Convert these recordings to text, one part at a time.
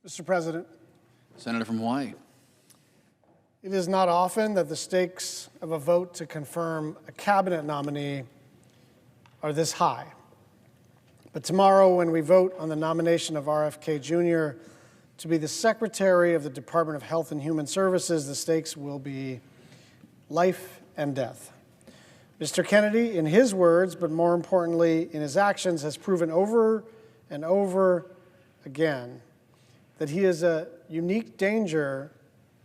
Mr. President, Senator from Hawaii. it is not often that the stakes of a vote to confirm a cabinet nominee are this high. But tomorrow, when we vote on the nomination of RFK Jr. to be the Secretary of the Department of Health and Human Services, the stakes will be life and death. Mr. Kennedy, in his words, but more importantly in his actions, has proven over and over again that he is a unique danger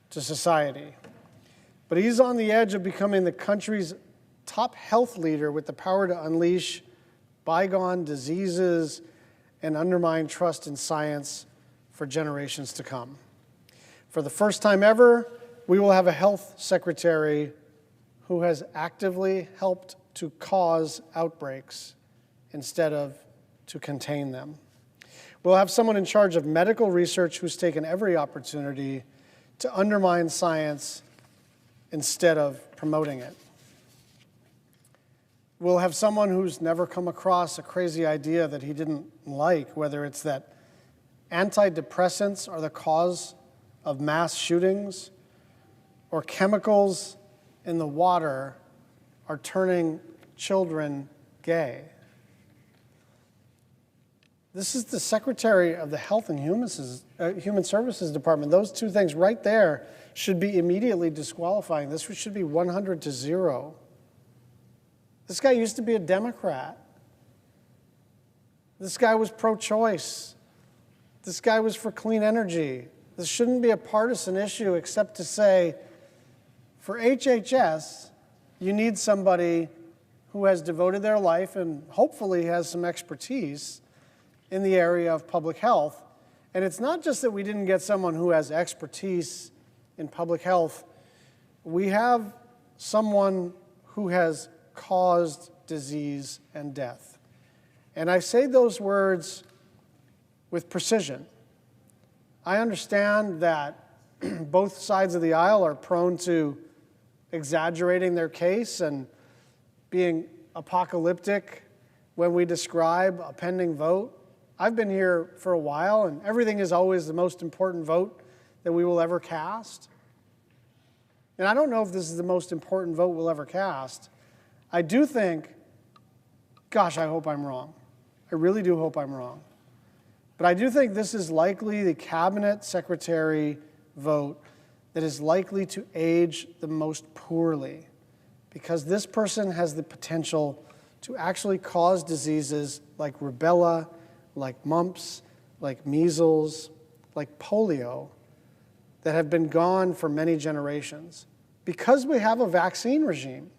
to society. But he's on the edge of becoming the country's top health leader with the power to unleash bygone diseases and undermine trust in science for generations to come. For the first time ever, we will have a health secretary who has actively helped to cause outbreaks instead of to contain them. We'll have someone in charge of medical research who's taken every opportunity to undermine science instead of promoting it. We'll have someone who's never come across a crazy idea that he didn't like, whether it's that antidepressants are the cause of mass shootings or chemicals in the water are turning children gay. This is the Secretary of the Health and Human Services Department. Those two things right there should be immediately disqualifying. This should be 100-0. This guy used to be a Democrat. This guy was pro-choice. This guy was for clean energy. This shouldn't be a partisan issue except to say, for HHS, you need somebody who has devoted their life and hopefully has some expertise in the area of public health. And it's not just that we didn't get someone who has expertise in public health. We have someone who has caused disease and death. And I say those words with precision. I understand that both sides of the aisle are prone to exaggerating their case and being apocalyptic when we describe a pending vote. I've been here for a while, and everything is always the most important vote that we will ever cast. And I don't know if this is the most important vote we'll ever cast. I do think, gosh, I hope I'm wrong. I really do hope I'm wrong. But I do think this is likely the cabinet secretary vote that is likely to age the most poorly, because this person has the potential to actually cause diseases like rubella, like mumps, like measles, like polio, that have been gone for many generations, because we have a vaccine regime.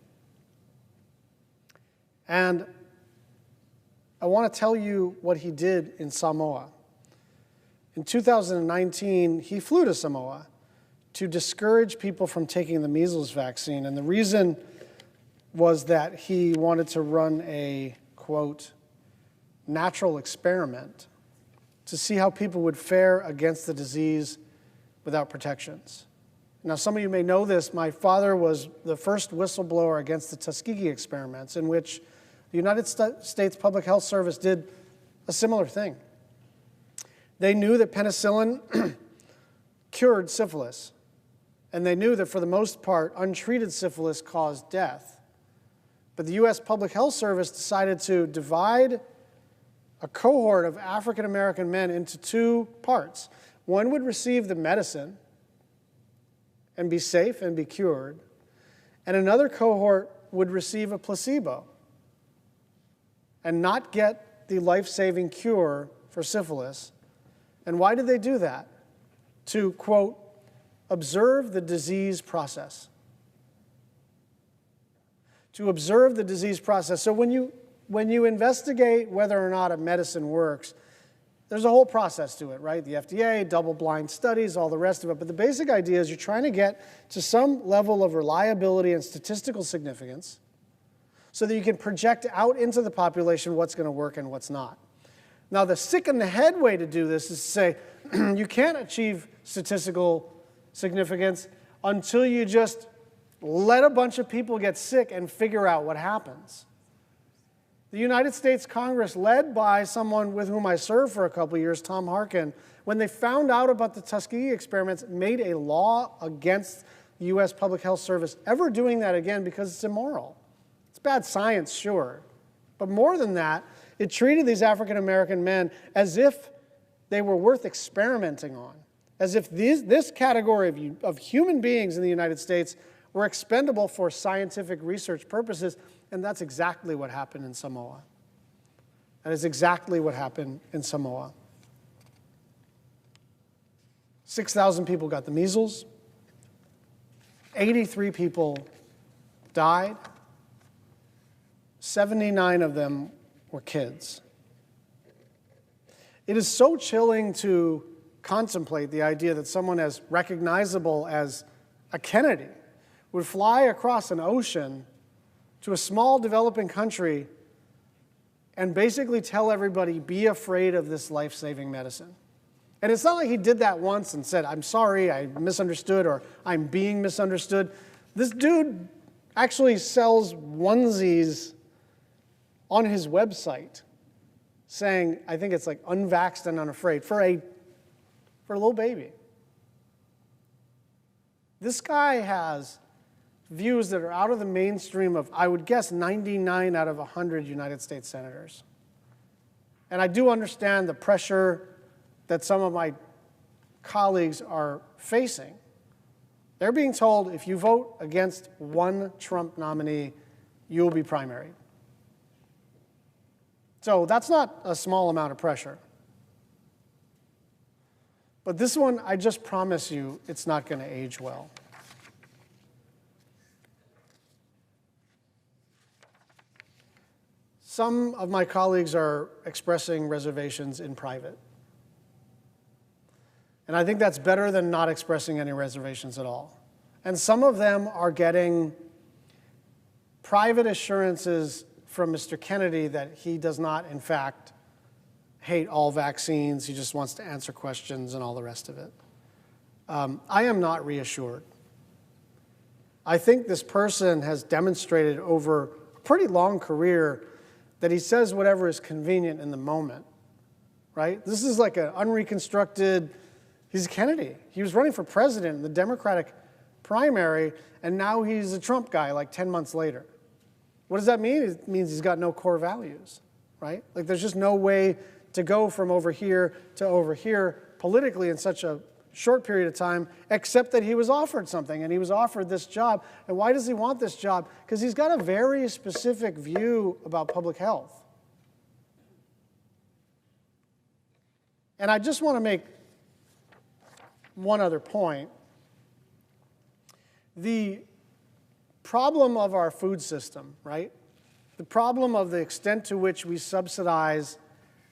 And I want to tell you what he did in Samoa. In 2019, he flew to Samoa to discourage people from taking the measles vaccine. And the reason was that he wanted to run a, quote, natural experiment to see how people would fare against the disease without protections. Now, some of you may know this. My father was the first whistleblower against the Tuskegee experiments, in which the United States Public Health Service did a similar thing. They knew that penicillin cured syphilis, and they knew that for the most part, untreated syphilis caused death. But the U.S. Public Health Service decided to divide a cohort of African American men into two parts. One would receive the medicine and be safe and be cured, and another cohort would receive a placebo and not get the life-saving cure for syphilis. And why did they do that? To, quote, observe the disease process. To observe the disease process. So when you investigate whether or not a medicine works, there's a whole process to it, right? The FDA, double-blind studies, all the rest of it. But the basic idea is you're trying to get to some level of reliability and statistical significance so that you can project out into the population what's going to work and what's not. Now, the sick in the head way to do this is to say you can't achieve statistical significance until you just let a bunch of people get sick and figure out what happens. The United States Congress, led by someone with whom I served for a couple of years, Tom Harkin, when they found out about the Tuskegee experiments, made a law against the U.S. Public Health Service ever doing that again because it's immoral. It's bad science, sure. But more than that, it treated these African American men as if they were worth experimenting on, as if this category of human beings in the United States were expendable for scientific research purposes, and that's exactly what happened in Samoa. That is exactly what happened in Samoa. 6,000 people got the measles. 83 people died. 79 of them were kids. It is so chilling to contemplate the idea that someone as recognizable as a Kennedy would fly across an ocean to a small developing country and basically tell everybody, be afraid of this life-saving medicine. And it's not like he did that once and said, I'm sorry, I misunderstood, or I'm being misunderstood. This dude actually sells onesies on his website saying, I think it's like unvaxxed and unafraid, for a little baby. This guy has views that are out of the mainstream of, I would guess, 99 out of 100 United States senators. And I do understand the pressure that some of my colleagues are facing. They're being told, if you vote against one Trump nominee, you will be primaried. So that's not a small amount of pressure. But this one, I just promise you, it's not going to age well. Some of my colleagues are expressing reservations in private. And I think that's better than not expressing any reservations at all. And some of them are getting private assurances from Mr. Kennedy that he does not, in fact, hate all vaccines. He just wants to answer questions and all the rest of it. I am not reassured. I think this person has demonstrated over a pretty long career that he says whatever is convenient in the moment, right? This is like an unreconstructed, he's Kennedy. He was running for president in the Democratic primary, and now he's a Trump guy like 10 months later. What does that mean? It means he's got no core values, right? Like there's just no way to go from over here to over here politically in such a short period of time, except that he was offered something, and he was offered this job. And why does he want this job? Because he's got a very specific view about public health. And I just want to make one other point. The problem of our food system, right? The problem of the extent to which we subsidize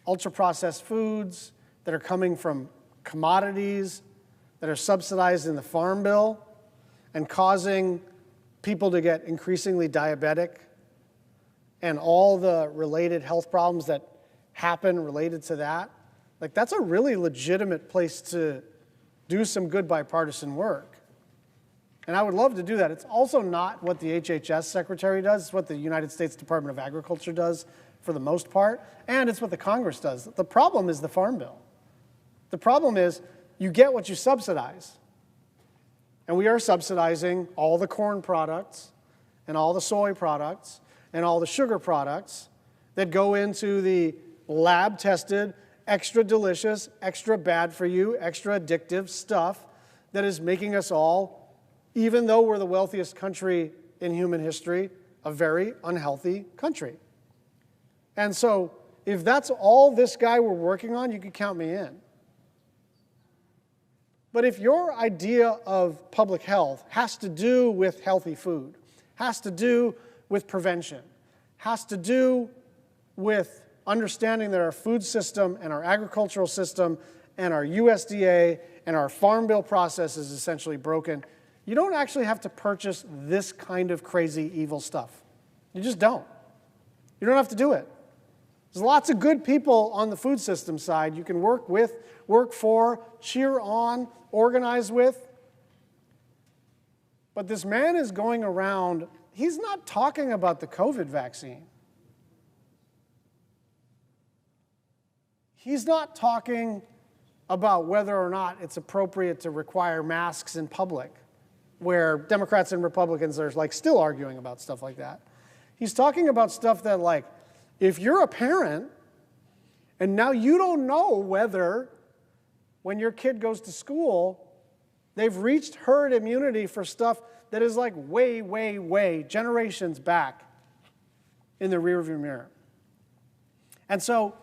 ultra-processed foods that are coming from commodities that are subsidized in the Farm Bill and causing people to get increasingly diabetic and all the related health problems that happen related to that. Like, that's a really legitimate place to do some good bipartisan work. And I would love to do that. It's also not what the HHS Secretary does. It's what the United States Department of Agriculture does for the most part. And it's what the Congress does. The problem is the Farm Bill. The problem is you get what you subsidize. And we are subsidizing all the corn products and all the soy products and all the sugar products that go into the lab-tested, extra delicious, extra bad for you, extra addictive stuff that is making us all, even though we're the wealthiest country in human history, a very unhealthy country. And so if that's all this guy were working on, you could count me in. But if your idea of public health has to do with healthy food, has to do with prevention, has to do with understanding that our food system and our agricultural system and our USDA and our Farm Bill process is essentially broken, you don't actually have to purchase this kind of crazy, evil stuff. You just don't. You don't have to do it. There's lots of good people on the food system side you can work with, work for, cheer on, organize with. But this man is going around, he's not talking about the COVID vaccine. He's not talking about whether or not it's appropriate to require masks in public, where Democrats and Republicans are like still arguing about stuff like that. He's talking about stuff that, like, if you're a parent and now you don't know whether when your kid goes to school, they've reached herd immunity for stuff that is like way, way, way generations back in the rearview mirror. And so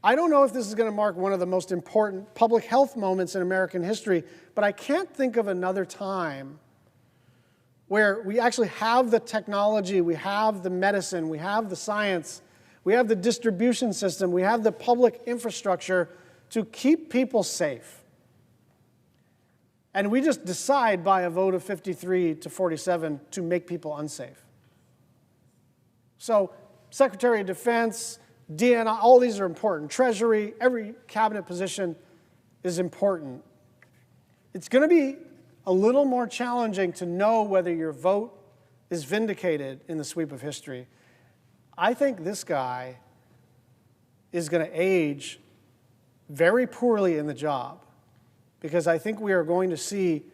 I don't know if this is going to mark one of the most important public health moments in American history, but I can't think of another time where we actually have the technology, we have the medicine, we have the science, we have the distribution system, we have the public infrastructure to keep people safe. And we just decide by a vote of 53 to 47 to make people unsafe. So Secretary of Defense, DNI, all these are important. Treasury, every cabinet position is important. It's going to be a little more challenging to know whether your vote is vindicated in the sweep of history. I think this guy is going to age very poorly in the job, because I think we are going to see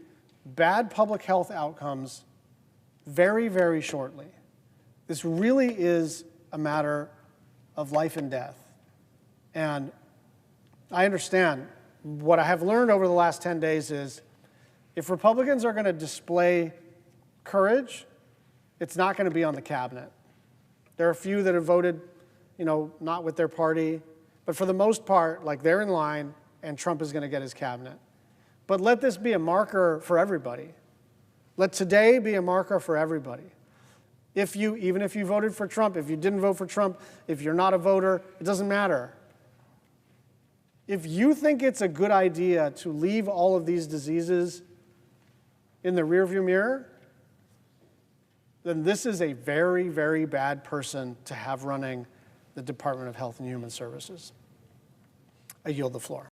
bad public health outcomes very, very shortly. This really is a matter of life and death. And I understand. What I have learned over the last 10 days is if Republicans are going to display courage, it's not going to be on the cabinet. There are a few that have voted, not with their party. But for the most part, like, they're in line and Trump is going to get his cabinet. But let this be a marker for everybody. Let today be a marker for everybody. Even if you voted for Trump, if you didn't vote for Trump, if you're not a voter, it doesn't matter. If you think it's a good idea to leave all of these diseases in the rearview mirror, then this is a very, very bad person to have running the Department of Health and Human Services. I yield the floor.